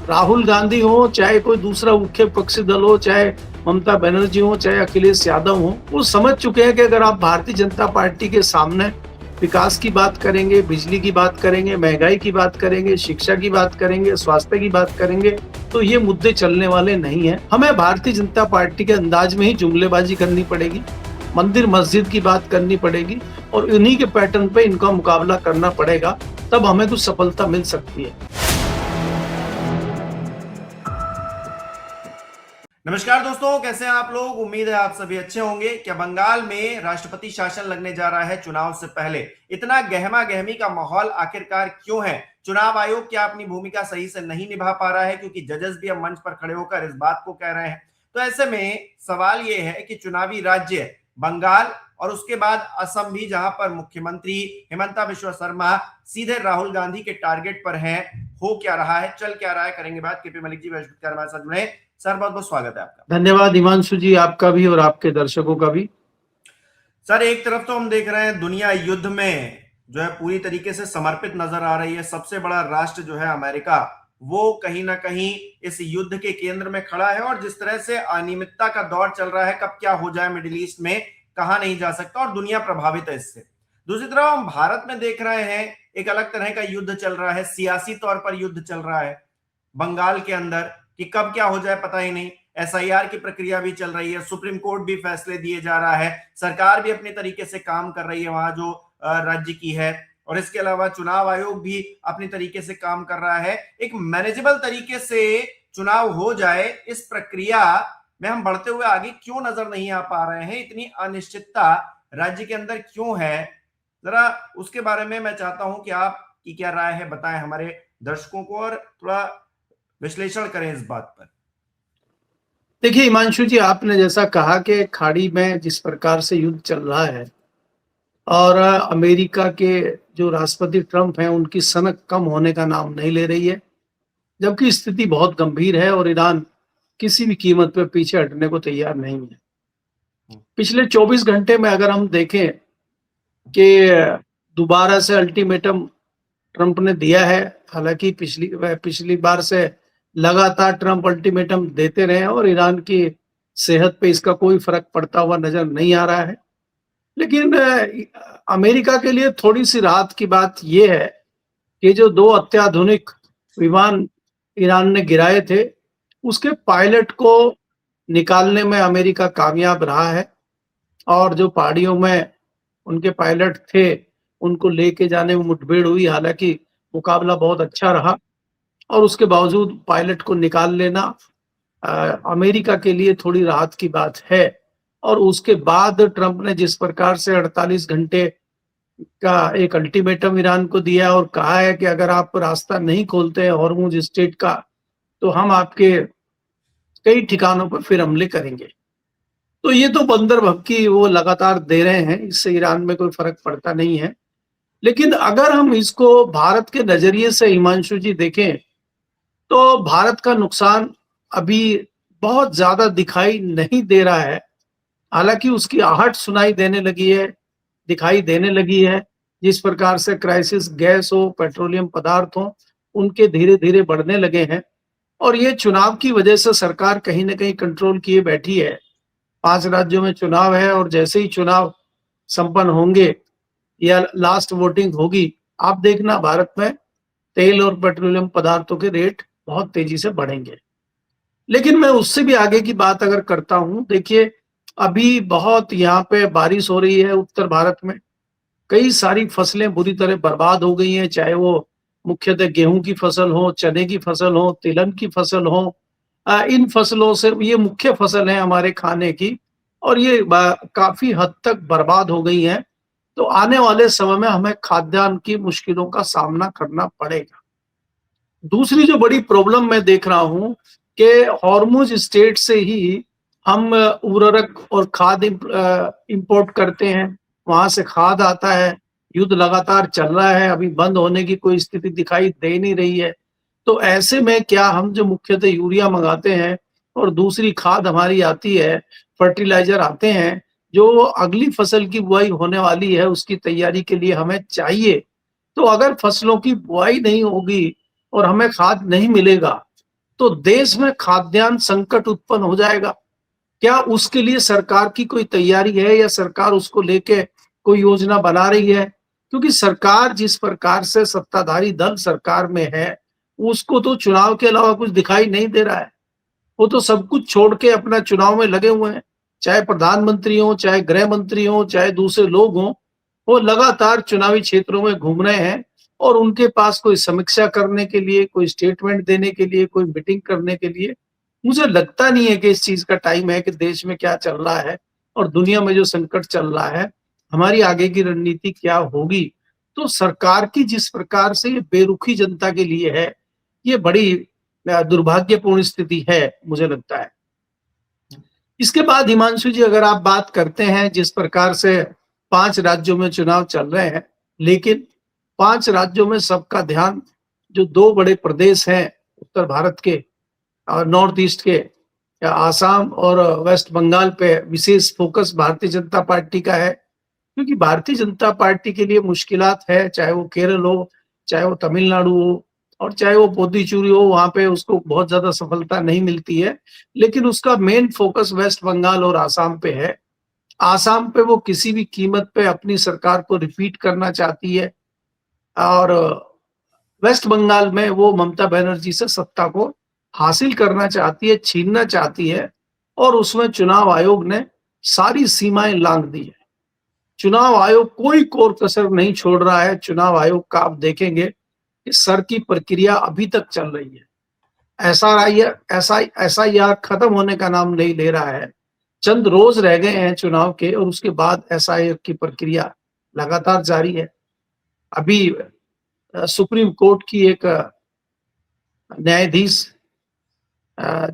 राहुल गांधी हो, चाहे कोई दूसरा मुख्य विपक्षी दल हो, चाहे ममता बनर्जी हो, चाहे अखिलेश यादव हो, वो समझ चुके हैं कि अगर आप भारतीय जनता पार्टी के सामने विकास की बात करेंगे, बिजली की बात करेंगे, महंगाई की बात करेंगे, शिक्षा की बात करेंगे, स्वास्थ्य की बात करेंगे, तो ये मुद्दे चलने वाले नहीं है। हमें भारतीय जनता पार्टी के अंदाज में ही जुमलेबाजी करनी पड़ेगी, मंदिर मस्जिद की बात करनी पड़ेगी और इन्हीं के पैटर्न पे इनका मुकाबला करना पड़ेगा, तब हमें कुछ सफलता मिल सकती है। नमस्कार दोस्तों, कैसे हैं आप लोग। उम्मीद है आप सभी अच्छे होंगे। क्या बंगाल में राष्ट्रपति शासन लगने जा रहा है चुनाव से पहले? इतना गहमा गहमी का माहौल आखिरकार क्यों है? चुनाव आयोग क्या अपनी भूमिका सही से नहीं निभा पा रहा है? क्योंकि जजेस भी अब मंच पर खड़े होकर इस बात को कह रहे हैं। तो ऐसे में सवाल यह है कि चुनावी राज्य बंगाल और उसके बाद असम भी, जहां पर मुख्यमंत्री हिमंता बिश्वा शर्मा सीधे राहुल गांधी के टारगेट पर हैं, हो क्या रहा है, चल क्या रहा है, करेंगे बात। केपी मलिक जी हमारे साथ जुड़े। सर, बहुत बहुत स्वागत है आपका। धन्यवाद हिमांशु जी, आपका भी और आपके दर्शकों का भी। सर, एक तरफ तो हम देख रहे हैं दुनिया युद्ध में जो है पूरी तरीके से समर्पित नजर आ रही है। सबसे बड़ा राष्ट्र जो है अमेरिका, वो कहीं ना कहीं इस युद्ध के केंद्र में खड़ा है। और जिस तरह से अनियमितता का दौर चल रहा है, कब क्या हो जाए मिडिल ईस्ट में कहा नहीं जा सकता, और दुनिया प्रभावित है इससे। दूसरी तरफ हम भारत में देख रहे हैं एक अलग तरह का युद्ध चल रहा है, सियासी तौर पर युद्ध चल रहा है बंगाल के अंदर कि कब क्या हो जाए पता ही नहीं। एसआईआर की प्रक्रिया भी चल रही है, सुप्रीम कोर्ट भी फैसले दिए जा रहा है, सरकार भी अपने तरीके से काम कर रही है वहां जो राज्य की है, और इसके अलावा चुनाव आयोग भी अपने तरीके से काम कर रहा है। एक मैनेजेबल तरीके से चुनाव हो जाए, इस प्रक्रिया में हम बढ़ते हुए आगे क्यों नजर नहीं आ पा रहे हैं? इतनी अनिश्चितता राज्य के अंदर क्यों है? जरा उसके बारे में मैं चाहता हूं कि आपकी क्या राय है, बताएं हमारे दर्शकों को और थोड़ा विश्लेषण करें इस बात पर। देखिए हिमांशु जी, आपने जैसा कहा कि खाड़ी में जिस प्रकार से युद्ध चल रहा है और अमेरिका के जो राष्ट्रपति ट्रंप हैं, उनकी सनक कम होने का नाम नहीं ले रही है, जबकि स्थिति बहुत गंभीर है और ईरान किसी भी कीमत पर पीछे हटने को तैयार नहीं है। पिछले 24 घंटे में अगर हम देखें कि दोबारा से अल्टीमेटम ट्रंप ने दिया है, हालांकि पिछली बार से लगातार ट्रंप अल्टीमेटम देते रहे और ईरान की सेहत पे इसका कोई फर्क पड़ता हुआ नजर नहीं आ रहा है। लेकिन अमेरिका के लिए थोड़ी सी राहत की बात यह है कि जो 2 अत्याधुनिक विमान ईरान ने गिराए थे, उसके पायलट को निकालने में अमेरिका कामयाब रहा है और जो पहाड़ियों में उनके पायलट थे, उनको लेके जाने में मुठभेड़ हुई। हालांकि मुकाबला बहुत अच्छा रहा और उसके बावजूद पायलट को निकाल लेना अमेरिका के लिए थोड़ी राहत की बात है। और उसके बाद ट्रंप ने जिस प्रकार से 48 घंटे का एक अल्टीमेटम ईरान को दिया और कहा है कि अगर आप रास्ता नहीं खोलते हैं हॉर्मुज स्ट्रेट का, तो हम आपके कई ठिकानों पर फिर हमले करेंगे। तो ये तो बंदर भभकी वो लगातार दे रहे हैं, इससे ईरान में कोई फर्क पड़ता नहीं है। लेकिन अगर हम इसको भारत के नजरिए से हिमांशु जी देखें, तो भारत का नुकसान अभी बहुत ज्यादा दिखाई नहीं दे रहा है। हालांकि उसकी आहट सुनाई देने लगी है, दिखाई देने लगी है। जिस प्रकार से क्राइसिस गैस हो, पेट्रोलियम पदार्थ हो, उनके धीरे धीरे बढ़ने लगे हैं और ये चुनाव की वजह से सरकार कहीं ना कहीं कंट्रोल किए बैठी है। 5 राज्यों में चुनाव है और जैसे ही चुनाव संपन्न होंगे या लास्ट वोटिंग होगी, आप देखना भारत में तेल और पेट्रोलियम पदार्थों के रेट बहुत तेजी से बढ़ेंगे। लेकिन मैं उससे भी आगे की बात अगर करता हूं, देखिए अभी बहुत यहाँ पे बारिश हो रही है उत्तर भारत में, कई सारी फसलें बुरी तरह बर्बाद हो गई हैं, चाहे वो मुख्यतः गेहूं की फसल हो, चने की फसल हो, तिलहन की फसल हो। इन फसलों से, ये मुख्य फसल है हमारे खाने की, और ये काफी हद तक बर्बाद हो गई हैं। तो आने वाले समय में हमें खाद्यान्न की मुश्किलों का सामना करना पड़ेगा। दूसरी जो बड़ी प्रॉब्लम मैं देख रहा हूं कि हॉर्मुज स्टेट से ही हम उर्वरक और खाद इंपोर्ट करते हैं, वहां से खाद आता है। युद्ध लगातार चल रहा है, अभी बंद होने की कोई स्थिति दिखाई दे नहीं रही है। तो ऐसे में क्या हम जो मुख्यतः यूरिया मंगाते हैं और दूसरी खाद हमारी आती है, फर्टिलाइजर आते हैं, जो अगली फसल की बुआई होने वाली है उसकी तैयारी के लिए हमें चाहिए। तो अगर फसलों की बुआई नहीं होगी और हमें खाद नहीं मिलेगा, तो देश में खाद्यान्न संकट उत्पन्न हो जाएगा। क्या उसके लिए सरकार की कोई तैयारी है या सरकार उसको लेके कोई योजना बना रही है? क्योंकि सरकार जिस प्रकार से सत्ताधारी दल सरकार में है, उसको तो चुनाव के अलावा कुछ दिखाई नहीं दे रहा है। वो तो सब कुछ छोड़ के अपना चुनाव में लगे हुए हैं। चाहे प्रधानमंत्री हों, चाहे गृह मंत्री हों, चाहे दूसरे लोग हों, वो लगातार चुनावी क्षेत्रों में घूम रहे हैं और उनके पास कोई समीक्षा करने के लिए, कोई स्टेटमेंट देने के लिए, कोई मीटिंग करने के लिए मुझे लगता नहीं है कि इस चीज़ का टाइम है कि देश में क्या चल रहा है और दुनिया में जो संकट चल रहा है, हमारी आगे की रणनीति क्या होगी। तो सरकार की जिस प्रकार से ये बेरुखी जनता के लिए है, ये बड़ी दुर्भाग्यपूर्ण स्थिति है, मुझे लगता है। इसके बाद हिमांशु जी अगर आप बात करते हैं जिस प्रकार से 5 राज्यों में चुनाव चल रहे हैं, लेकिन 5 राज्यों में सबका ध्यान जो 2 बड़े प्रदेश हैं उत्तर भारत के और नॉर्थ ईस्ट के आसाम और वेस्ट बंगाल पे विशेष फोकस भारतीय जनता पार्टी का है। क्योंकि भारतीय जनता पार्टी के लिए मुश्किलात है, चाहे वो केरल हो, चाहे वो तमिलनाडु हो और चाहे वो पुडुचेरी हो, वहाँ पे उसको बहुत ज़्यादा सफलता नहीं मिलती है। लेकिन उसका मेन फोकस वेस्ट बंगाल और आसाम पे है। आसाम पे वो किसी भी कीमत पे अपनी सरकार को रिपीट करना चाहती है और वेस्ट बंगाल में वो ममता बनर्जी से सत्ता को हासिल करना चाहती है, छीनना चाहती है और उसमें चुनाव आयोग ने सारी सीमाएं लांघ दी है। चुनाव आयोग कोई कोर कसर नहीं छोड़ रहा है। चुनाव आयोग का आप देखेंगे कि सर की प्रक्रिया अभी तक चल रही है। एसआईआर खत्म होने का नाम नहीं ले रहा है। चंद रोज रह गए हैं चुनाव के और उसके बाद एसआईआर की प्रक्रिया लगातार जारी है। अभी सुप्रीम कोर्ट की एक न्यायाधीश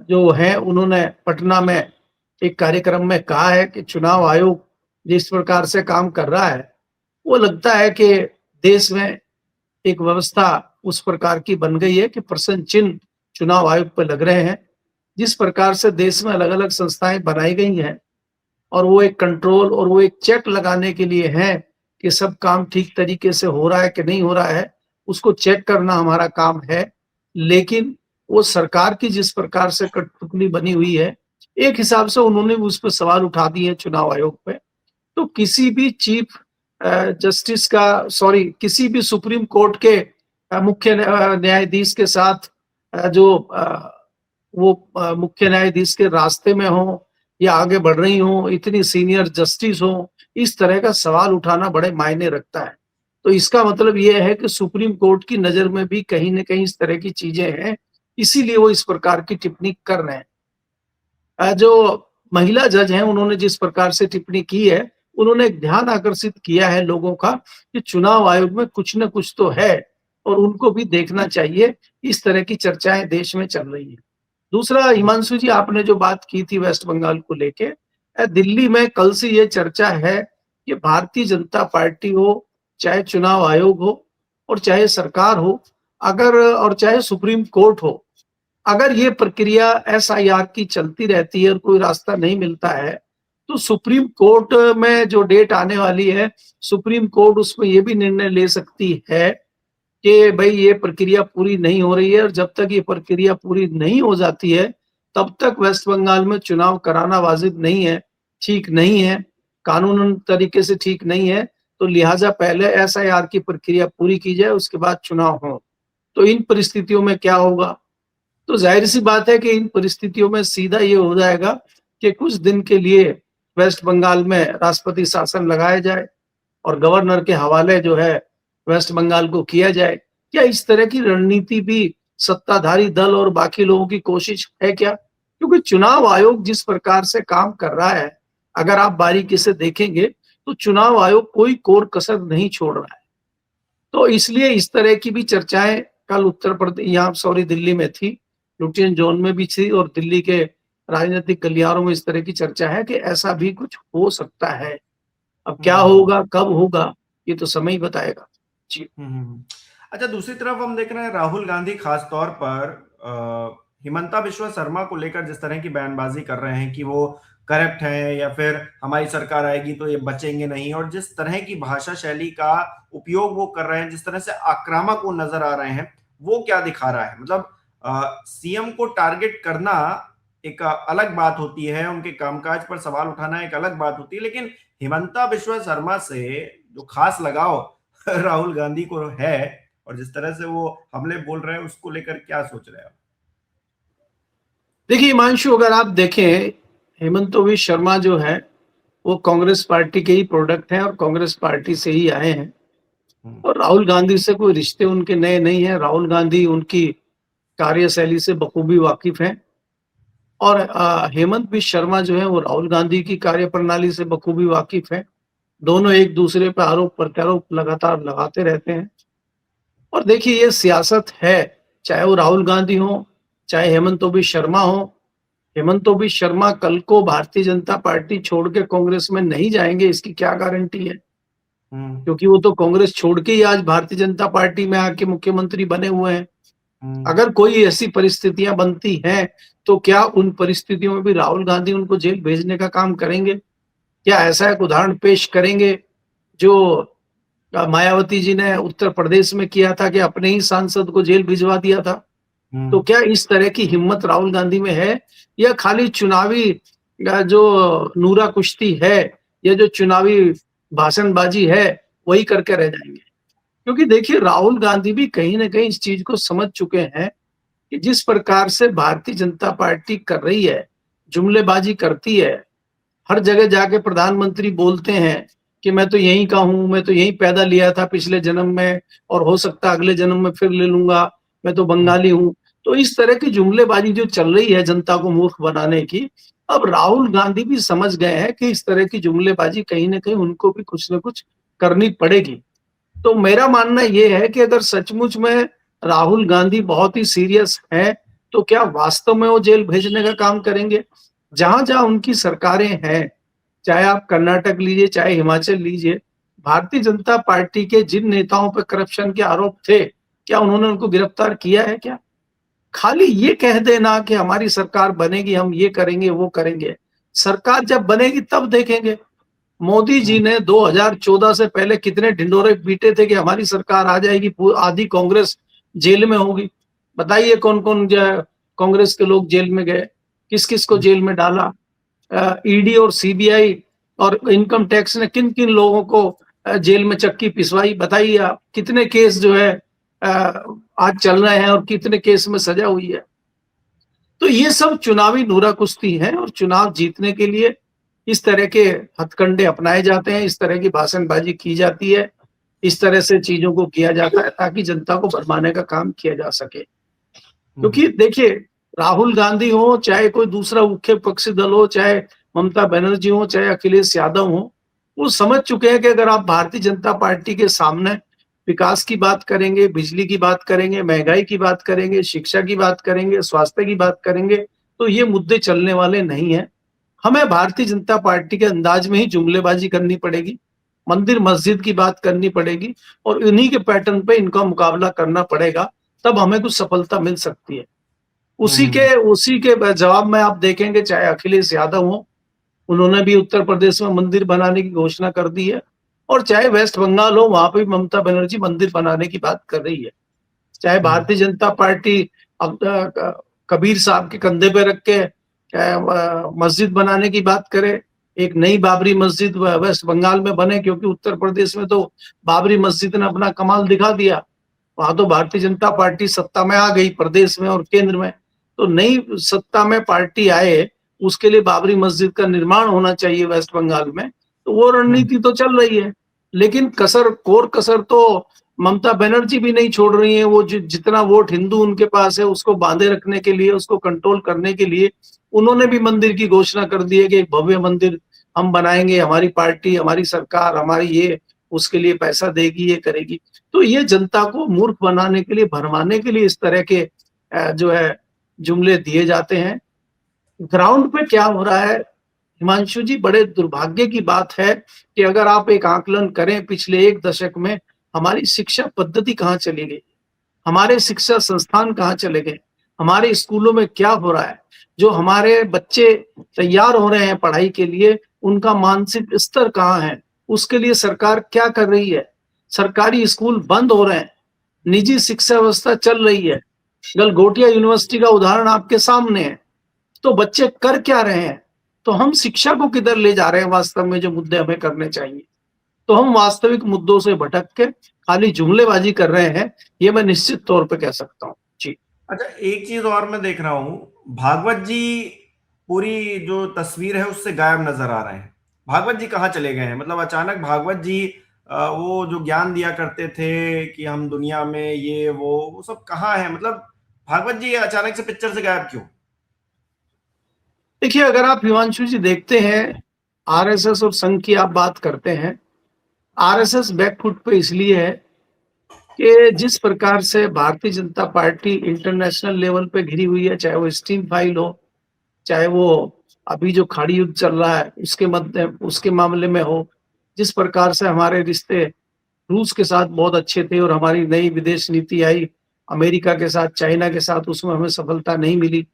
जो है उन्होंने पटना में एक कार्यक्रम में कहा है कि चुनाव आयोग जिस प्रकार से काम कर रहा है वो लगता है कि देश में एक व्यवस्था उस प्रकार की बन गई है कि प्रश्न चिन्ह चुनाव आयोग पर लग रहे हैं। जिस प्रकार से देश में अलग अलग संस्थाएं बनाई गई हैं और वो एक कंट्रोल और वो एक चेक लगाने के लिए है कि सब काम ठीक तरीके से हो रहा है कि नहीं हो रहा है, उसको चेक करना हमारा काम है। लेकिन वो सरकार की जिस प्रकार से कठपुतली बनी हुई है, एक हिसाब से उन्होंने उस पर सवाल उठा दिए चुनाव आयोग पे। तो किसी भी चीफ जस्टिस का किसी भी सुप्रीम कोर्ट के मुख्य न्यायाधीश के साथ जो वो मुख्य न्यायाधीश के रास्ते में हो या आगे बढ़ रही हो, इतनी सीनियर जस्टिस हो, इस तरह का सवाल उठाना बड़े मायने रखता है। तो इसका मतलब ये है कि सुप्रीम कोर्ट की नजर में भी कहीं न कहीं इस तरह की चीजें हैं, इसीलिए वो इस प्रकार की टिप्पणी कर रहे हैं। जो महिला जज हैं उन्होंने जिस प्रकार से टिप्पणी की है, उन्होंने एक ध्यान आकर्षित किया है लोगों का कि चुनाव आयोग में कुछ न कुछ तो है और उनको भी देखना चाहिए। इस तरह की चर्चाएं देश में चल रही है। दूसरा हिमांशु जी आपने जो बात की थी वेस्ट बंगाल को लेके, दिल्ली में कल से ये चर्चा है कि भारतीय जनता पार्टी हो, चाहे चुनाव आयोग हो और चाहे सरकार हो, अगर और चाहे सुप्रीम कोर्ट हो, अगर ये प्रक्रिया एसआईआर की चलती रहती है और कोई रास्ता नहीं मिलता है, तो सुप्रीम कोर्ट में जो डेट आने वाली है, सुप्रीम कोर्ट उसमें ये भी निर्णय ले सकती है कि भाई ये प्रक्रिया पूरी नहीं हो रही है और जब तक ये प्रक्रिया पूरी नहीं हो जाती है, तब तक वेस्ट बंगाल में चुनाव कराना वाजिब नहीं है, ठीक नहीं है, कानूनन तरीके से ठीक नहीं है। तो लिहाजा पहले एसआईआर की प्रक्रिया पूरी की जाए, उसके बाद चुनाव हो। तो इन परिस्थितियों में क्या होगा? तो जाहिर सी बात है कि इन परिस्थितियों में सीधा ये हो जाएगा कि कुछ दिन के लिए वेस्ट बंगाल में राष्ट्रपति शासन लगाया जाए और गवर्नर के हवाले जो है वेस्ट बंगाल को किया जाए। क्या इस तरह की रणनीति भी सत्ताधारी दल और बाकी लोगों की कोशिश है क्या? क्योंकि चुनाव आयोग जिस प्रकार से काम कर रहा है, अगर आप बारीकी से देखेंगे तो चुनाव आयोग कोई कोर कसर नहीं छोड़ रहा है। तो इसलिए इस तरह की भी चर्चाएं कल उत्तर प्रदेश दिल्ली में थी, लुटियन जोन में भी थी और दिल्ली के राजनीतिक गलियारों में इस तरह की चर्चा है कि ऐसा भी कुछ हो सकता है। अब क्या होगा, कब होगा, ये तो समय ही बताएगा। जी। अच्छा, दूसरी तरफ हम देख रहे हैं राहुल गांधी खास तौर पर हिमंता बिश्वा शर्मा को लेकर जिस तरह की बयानबाजी कर रहे हैं कि वो करप्ट हैं या फिर हमारी सरकार आएगी तो ये बचेंगे नहीं, और जिस तरह की भाषा शैली का उपयोग वो कर रहे हैं, जिस तरह से आक्रामक वो नजर आ रहे हैं, वो क्या दिखा रहा है? मतलब सीएम को टारगेट करना एक अलग बात होती है, उनके कामकाज पर सवाल उठाना एक अलग बात होती है, लेकिन हिमंता बिश्वा शर्मा से जो खास लगाव राहुल गांधी को है और जिस तरह से वो हमले बोल रहे हैं उसको लेकर क्या सोच रहे हैं आप? देखिए हिमांशु, अगर आप देखें, हेमंत बिश्वा शर्मा जो है वो कांग्रेस पार्टी के ही प्रोडक्ट हैं और कांग्रेस पार्टी से ही आए हैं। और राहुल गांधी से कोई रिश्ते उनके नए नहीं है। राहुल गांधी उनकी कार्यशैली से बखूबी वाकिफ हैं और हेमंत बिश्वा शर्मा जो है वो राहुल गांधी की कार्यप्रणाली से बखूबी वाकिफ हैं। दोनों एक दूसरे पर आरोप प्रत्यारोप लगातार लगाते रहते हैं। और देखिए, ये सियासत है, चाहे वो राहुल गांधी हो, चाहे हेमंत बिश्वा शर्मा हो। हेमंत बिश्वा शर्मा कल को भारतीय जनता पार्टी छोड़ के कांग्रेस में नहीं जाएंगे, इसकी क्या गारंटी है? क्योंकि वो तो कांग्रेस छोड़ के ही आज भारतीय जनता पार्टी में आके मुख्यमंत्री बने हुए हैं। अगर कोई ऐसी परिस्थितियां बनती हैं तो क्या उन परिस्थितियों में भी राहुल गांधी उनको जेल भेजने का काम करेंगे? क्या ऐसा एक उदाहरण पेश करेंगे जो मायावती जी ने उत्तर प्रदेश में किया था कि अपने ही सांसद को जेल भिजवा दिया था? तो क्या इस तरह की हिम्मत राहुल गांधी में है, या खाली चुनावी जो नूरा कुश्ती है या जो चुनावी भाषणबाजी है वही करके रह जाएंगे? क्योंकि देखिए, राहुल गांधी भी कहीं ना कहीं इस चीज को समझ चुके हैं कि जिस प्रकार से भारतीय जनता पार्टी कर रही है, जुमलेबाजी करती है, हर जगह जाके प्रधानमंत्री बोलते हैं कि मैं तो यहीं का हूं, मैं तो यहीं पैदा लिया था पिछले जन्म में और हो सकता है अगले जन्म में फिर ले लूंगा, मैं तो बंगाली हूं। तो इस तरह की जुमलेबाजी जो चल रही है जनता को मूर्ख बनाने की, अब राहुल गांधी भी समझ गए हैं कि इस तरह की जुमलेबाजी कहीं ना कहीं उनको भी कुछ ना कुछ करनी पड़ेगी। तो मेरा मानना यह है कि अगर सचमुच में राहुल गांधी बहुत ही सीरियस है तो क्या वास्तव में वो जेल भेजने का काम करेंगे? जहां जहां उनकी सरकारें हैं, चाहे आप कर्नाटक लीजिए, चाहे हिमाचल लीजिए, भारतीय जनता पार्टी के जिन नेताओं पर करप्शन के आरोप थे, क्या उन्होंने उनको गिरफ्तार किया है क्या? खाली ये कह देना कि हमारी सरकार बनेगी, हम ये करेंगे वो करेंगे, सरकार जब बनेगी तब देखेंगे। मोदी जी ने 2014 से पहले कितने ढिंडोरे पीटे थे कि हमारी सरकार आ जाएगी, आधी कांग्रेस जेल में होगी। बताइए कौन कौन कांग्रेस के लोग जेल में गए, किस किस को जेल में डाला? ईडी और सीबीआई और इनकम टैक्स ने किन किन लोगों को जेल में चक्की पिसवाई? बताइए आप, कितने केस जो है आज चल रहे हैं और कितने केस में सजा हुई है? तो ये सब चुनावी नूरा कुश्ती है और चुनाव जीतने के लिए इस तरह के हथकंडे अपनाए जाते हैं, इस तरह की भाषणबाजी की जाती है, इस तरह से चीजों को किया जाता है ताकि जनता को भरमाने का काम किया जा सके। क्योंकि देखिए, राहुल गांधी हो, चाहे कोई दूसरा मुख्य पक्षी दल हो, चाहे ममता बनर्जी हो, चाहे अखिलेश यादव हो, वो समझ चुके हैं कि अगर आप भारतीय जनता पार्टी के सामने विकास की बात करेंगे, बिजली की बात करेंगे, महंगाई की बात करेंगे, शिक्षा की बात करेंगे, स्वास्थ्य की बात करेंगे, तो ये मुद्दे चलने वाले नहीं है। हमें भारतीय जनता पार्टी के अंदाज में ही जुमलेबाजी करनी पड़ेगी, मंदिर मस्जिद की बात करनी पड़ेगी और इन्हीं के पैटर्न पे इनका मुकाबला करना पड़ेगा, तब हमें कुछ सफलता मिल सकती है। उसी के जवाब में आप देखेंगे, चाहे अखिलेश यादव हो, उन्होंने भी उत्तर प्रदेश में मंदिर बनाने की घोषणा कर दी है, और चाहे वेस्ट बंगाल हो, वहां पे ममता बनर्जी मंदिर बनाने की बात कर रही है। चाहे भारतीय जनता पार्टी कबीर साहब के कंधे पे रख के मस्जिद बनाने की बात करे, एक नई बाबरी मस्जिद वेस्ट बंगाल में बने, क्योंकि उत्तर प्रदेश में तो बाबरी मस्जिद ने अपना कमाल दिखा दिया। वहां तो भारतीय जनता पार्टी सत्ता में आ गई प्रदेश में और केंद्र में, तो नई सत्ता में पार्टी आए, उसके लिए बाबरी मस्जिद का निर्माण होना चाहिए वेस्ट बंगाल में, तो वो रणनीति तो चल रही है। लेकिन कोर कसर तो ममता बनर्जी भी नहीं छोड़ रही है। वो जितना वोट हिंदू उनके पास है उसको बांधे रखने के लिए, उसको कंट्रोल करने के लिए उन्होंने भी मंदिर की घोषणा कर दी है कि एक भव्य मंदिर हम बनाएंगे, हमारी पार्टी, हमारी सरकार, हमारी ये उसके लिए पैसा देगी, ये करेगी। तो ये जनता को मूर्ख बनाने के लिए, भरमाने के लिए इस तरह के जो है जुमले दिए जाते हैं। ग्राउंड पे क्या हो रहा है हिमांशु जी, बड़े दुर्भाग्य की बात है कि अगर आप एक आकलन करें पिछले एक दशक में हमारी शिक्षा पद्धति कहाँ चली गई, हमारे शिक्षा संस्थान कहाँ चले गए, हमारे स्कूलों में क्या हो रहा है, जो हमारे बच्चे तैयार हो रहे हैं पढ़ाई के लिए, उनका मानसिक स्तर कहाँ है, उसके लिए सरकार क्या कर रही है? सरकारी स्कूल बंद हो रहे हैं, निजी शिक्षा व्यवस्था चल रही है, गलगोटिया यूनिवर्सिटी का उदाहरण आपके सामने है। तो बच्चे कर क्या रहे हैं? तो हम शिक्षा को किधर ले जा रहे हैं वास्तव में, जो मुद्दे हमें करने चाहिए? तो हम वास्तविक मुद्दों से भटक के खाली जुमलेबाजी कर रहे हैं, ये मैं निश्चित तौर पे कह सकता हूँ। जी। अच्छा, एक चीज और मैं देख रहा हूं, भागवत जी पूरी जो तस्वीर है उससे गायब नजर आ रहे हैं। भागवत जी कहाँ चले गए हैं? मतलब अचानक भागवत जी वो जो ज्ञान दिया करते थे कि हम दुनिया में ये वो सब कहाँ है? मतलब भागवत जी अचानक से पिक्चर से गायब क्यों? देखिए, अगर आप हिमांशु जी देखते हैं, आरएसएस और संघ की आप बात करते हैं, आरएसएस बैकफुट पे इसलिए है कि जिस प्रकार से Bharatiya Janata party international level पे घिरी हुई है, चाहे वो स्टीम फाइल हो, चाहे वो अभी जो खाड़ी युद्ध चल रहा है उसके मामले में हो, जिस प्रकार से हमारे रिश्ते रूस के साथ बहुत अच्छे थे और हमारी नई विदेश नीति आई, अमेरिका के साथ, चाइना के साथ, उसमें हमें सफलता नहीं मिली,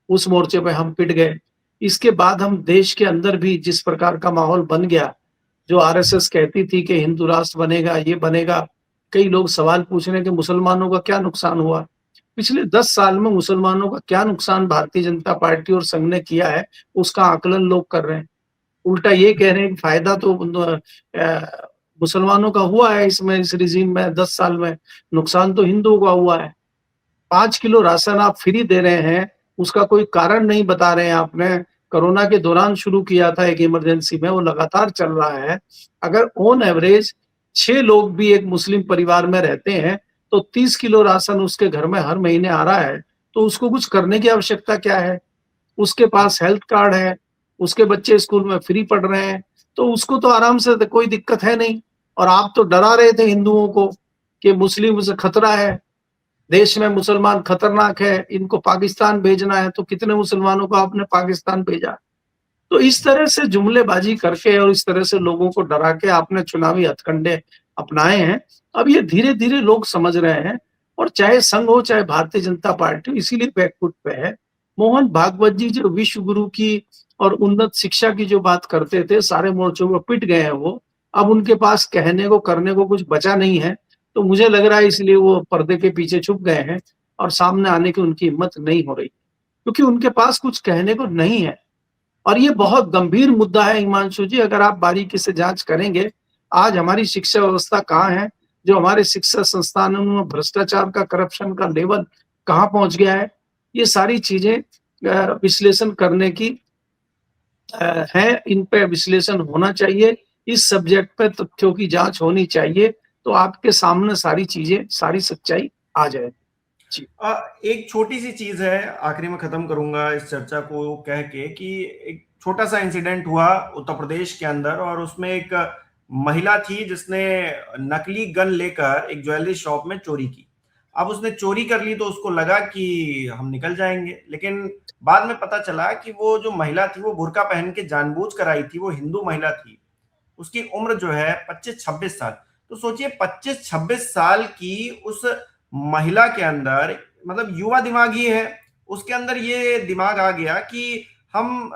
उस मोर्चे पे हम पिट गए। इसके बाद हम देश के अंदर भी जिस प्रकार का माहौल बन गया, जो आरएसएस कहती थी कि हिंदू राष्ट्र बनेगा, ये बनेगा, कई लोग सवाल पूछ रहे हैं कि मुसलमानों का क्या नुकसान हुआ? पिछले 10 साल में मुसलमानों का क्या नुकसान भारतीय जनता पार्टी और संघ ने किया है, उसका आकलन लोग कर रहे हैं। उल्टा ये कह रहे हैं कि फायदा तो मुसलमानों का हुआ है इसमें, इस रिजीम में 10 साल में, नुकसान तो हिंदुओं का हुआ है। 5 किलो राशन आप फ्री दे रहे हैं, उसका कोई कारण नहीं बता रहे हैं आपने। कोरोना के दौरान शुरू किया था एक इमरजेंसी में, वो लगातार चल रहा है। अगर ऑन एवरेज 6 लोग भी एक मुस्लिम परिवार में रहते हैं, तो 30 किलो राशन उसके घर में हर महीने आ रहा है, तो उसको कुछ करने की आवश्यकता क्या है? उसके पास हेल्थ कार्ड है, उसके बच्चे स्कूल में फ्री पढ़ रहे हैं, तो उसको तो आराम से कोई दिक्कत है नहीं। और आप तो डरा रहे थे हिंदुओं को कि मुस्लिम से खतरा है, देश में मुसलमान खतरनाक है, इनको पाकिस्तान भेजना है, तो कितने मुसलमानों को आपने पाकिस्तान भेजा? तो इस तरह से जुमलेबाजी करके और इस तरह से लोगों को डरा के आपने चुनावी हथकंडे अपनाए हैं। अब ये धीरे-धीरे लोग समझ रहे हैं, और चाहे संघ हो, चाहे भारतीय जनता पार्टी हो, इसीलिए बैकफुट पे है। मोहन भागवत जी जो विश्व गुरु की और उन्नत शिक्षा की जो बात करते थे, सारे मोर्चों में पिट गए हैं वो। अब उनके पास कहने को, करने को कुछ बचा नहीं है। तो मुझे लग रहा है इसलिए वो पर्दे के पीछे छुप गए हैं और सामने आने की उनकी हिम्मत नहीं हो रही, क्योंकि उनके पास कुछ कहने को नहीं है। और ये बहुत गंभीर मुद्दा है हिमांशु जी, अगर आप बारीकी से जांच करेंगे, आज हमारी शिक्षा व्यवस्था कहाँ है, जो हमारे शिक्षा संस्थानों में भ्रष्टाचार का, करप्शन का लेवल कहाँ पहुंच गया है, ये सारी चीजें विश्लेषण करने की है। इन पे विश्लेषण होना चाहिए, इस सब्जेक्ट पे तथ्यों की जांच होनी चाहिए, तो आपके सामने सारी चीजें, सारी सच्चाई आ जाएगी। जी। एक छोटी सी चीज है, आखिरी में खत्म करूंगा इस चर्चा को कह के कि एक छोटा सा इंसिडेंट हुआ उत्तर प्रदेश के अंदर, और उसमें एक महिला थी जिसने नकली गन लेकर एक ज्वेलरी शॉप में चोरी की। अब उसने चोरी कर ली तो उसको लगा कि हम निकल जाएंगे, लेकिन बाद में पता चला कि वो जो महिला थी वो बुर्का पहन के जानबूझ कर आई थी, वो हिंदू महिला थी। उसकी उम्र जो है 25-26 साल। तो सोचिए 25-26 साल की उस महिला के अंदर, मतलब युवा दिमाग ही है, उसके अंदर ये दिमाग आ गया कि हम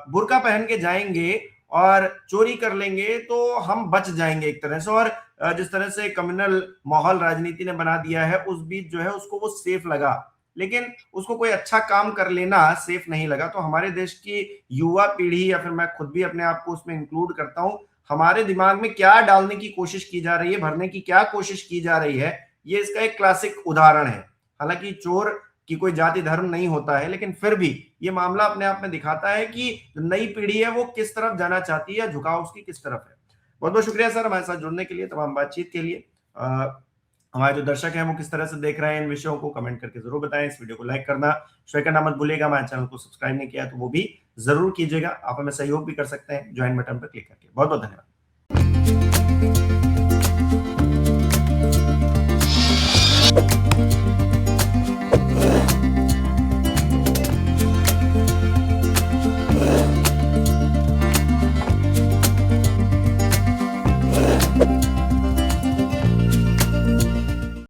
बुर्का पहन के जाएंगे और चोरी कर लेंगे तो हम बच जाएंगे एक तरह से। और जिस तरह से कम्युनल माहौल राजनीति ने बना दिया है, उस बीच जो है उसको वो सेफ लगा, लेकिन उसको कोई अच्छा काम कर लेना सेफ नहीं लगा। तो हमारे देश की युवा पीढ़ी, या फिर मैं खुद भी अपने आप को उसमें इंक्लूड करता हूं, हमारे दिमाग में क्या डालने की कोशिश की जा रही है, भरने की क्या कोशिश की जा रही है, ये इसका एक क्लासिक उदाहरण है। हालांकि चोर की कोई जाति धर्म नहीं होता है, लेकिन फिर भी ये मामला अपने आप में दिखाता है कि नई पीढ़ी है वो किस तरफ जाना चाहती है, झुकाव उसकी किस तरफ है। बहुत बहुत शुक्रिया सर हमारे साथ जुड़ने के लिए, तमाम बातचीत के लिए। हमारे जो दर्शक हैं वो किस तरह से देख रहे हैं इन विषयों को कमेंट करके जरूर बताएं। इस वीडियो को लाइक करना, शेयर करना मत भूलिएगा। हमारे चैनल को सब्सक्राइब नहीं किया तो वो भी जरूर कीजिएगा। आप हमें सहयोग भी कर सकते हैं ज्वाइन बटन पर क्लिक करके। बहुत बहुत धन्यवाद।